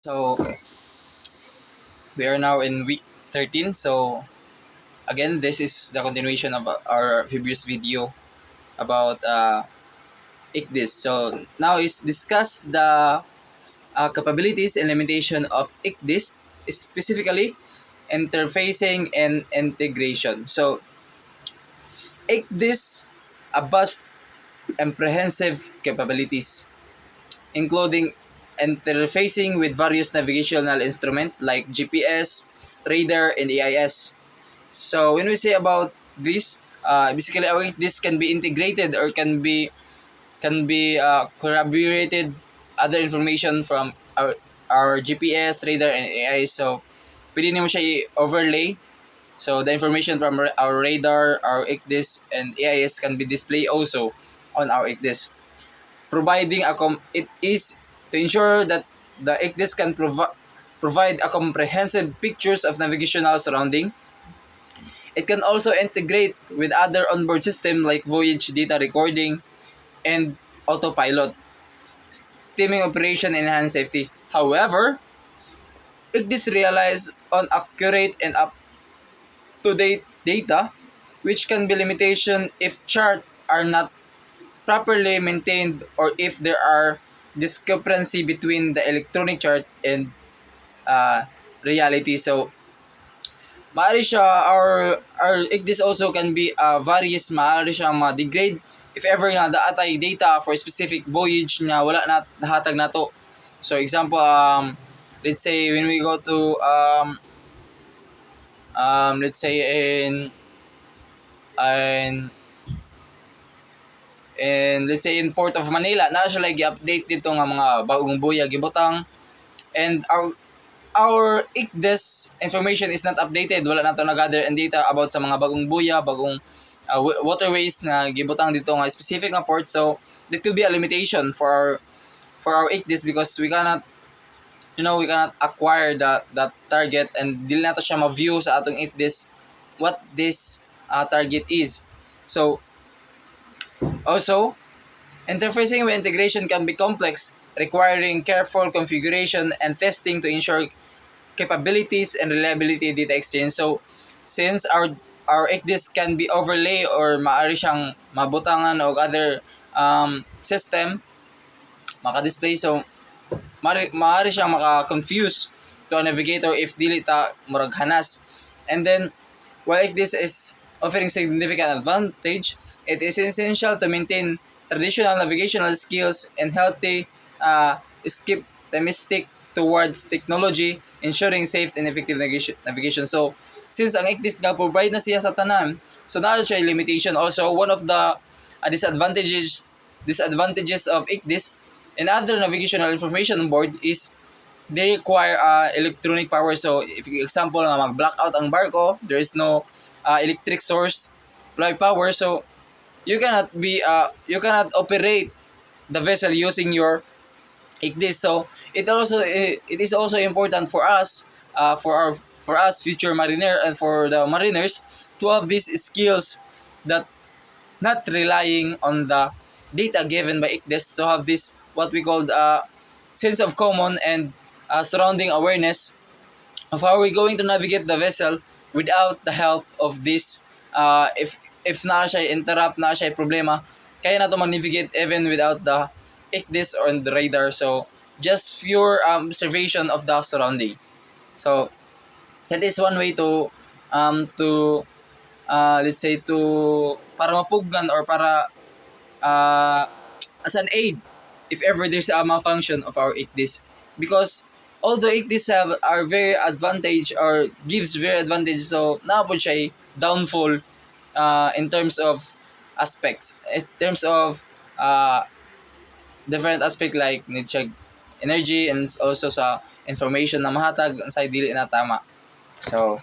So we are now in week 13. So again, this is the continuation of our previous video about ICDIS. So now is discuss the capabilities and limitation of ICDIS, specifically interfacing and integration. So ICDIS a vast comprehensive capabilities including interfacing with various navigational instruments like GPS, radar, and AIS. So when we say about this, basically this can be integrated or can be corroborated other information from our GPS, radar, and AI. So pwede mo siya i-overlay. So the information from our radar, our ICDIS, and AIS can be displayed also on our ICDIS, providing it is to ensure that the ICDIS can provide a comprehensive pictures of navigational surrounding. It can also integrate with other onboard systems like voyage data recording and autopilot, teaming operation and enhanced safety. However, ICDIS relies on accurate and up-to-date data, which can be limitation if charts are not properly maintained or if there are discrepancy between the electronic chart and uh, reality. So maaari siya our this also can be various, maaari siya ma-degrade if ever na daatay data for specific voyage nga wala na nahatag nato. So example, let's say when we go to let's say in and let's say in Port of Manila na siya like i-update dito nga mga bagong buya gibutang, and our ICDIS information is not updated, wala nato na-gather and data about sa mga bagong buya, bagong waterways na gibutang dito nga specific nga port. So that could be a limitation for our ICDIS because we cannot acquire that target and dili nato siya ma-view sa atong ICDIS what this target is. So also, interfacing with integration can be complex, requiring careful configuration and testing to ensure capabilities and reliability data exchange. So, since our ICDIS can be overlay or maaari siyang mabutangan o other system, maka-display. So, maaari siyang maka-confuse to a navigator if dili ta murag hanas. And then, while ICDIS is offering significant advantage, it is essential to maintain traditional navigational skills and healthy skip optimistic towards technology, ensuring safe and effective navigation. So, since ang ICDIS nga provide na siya sa tanan, so na siya limitation. Also, one of the disadvantages of ICDIS and other navigational information board is they require electronic power. So, if example nga mag-blackout ang barko, there is no electric source, supply power. So, you cannot operate the vessel using your ICDIS. So it is also important for us, for us future mariner and for the mariners to have these skills that not relying on the data given by ICDIS, to have this what we call sense of common and surrounding awareness of how we're going to navigate the vessel without the help of this. If na siya interrupt, na siya problema, kaya na to mag-navigate even without the ICDIS or the radar. So just pure observation of the surrounding. So that is one way to let's say to para mapugnan or para uh, as an aid if ever there's a malfunction of our ICDIS. Because although ICDIS are very advantage or gives very advantage, so na po siya downfall in terms of aspects, in terms of different aspect like need siya energy and also sa information na mahatag sa dili na tama. So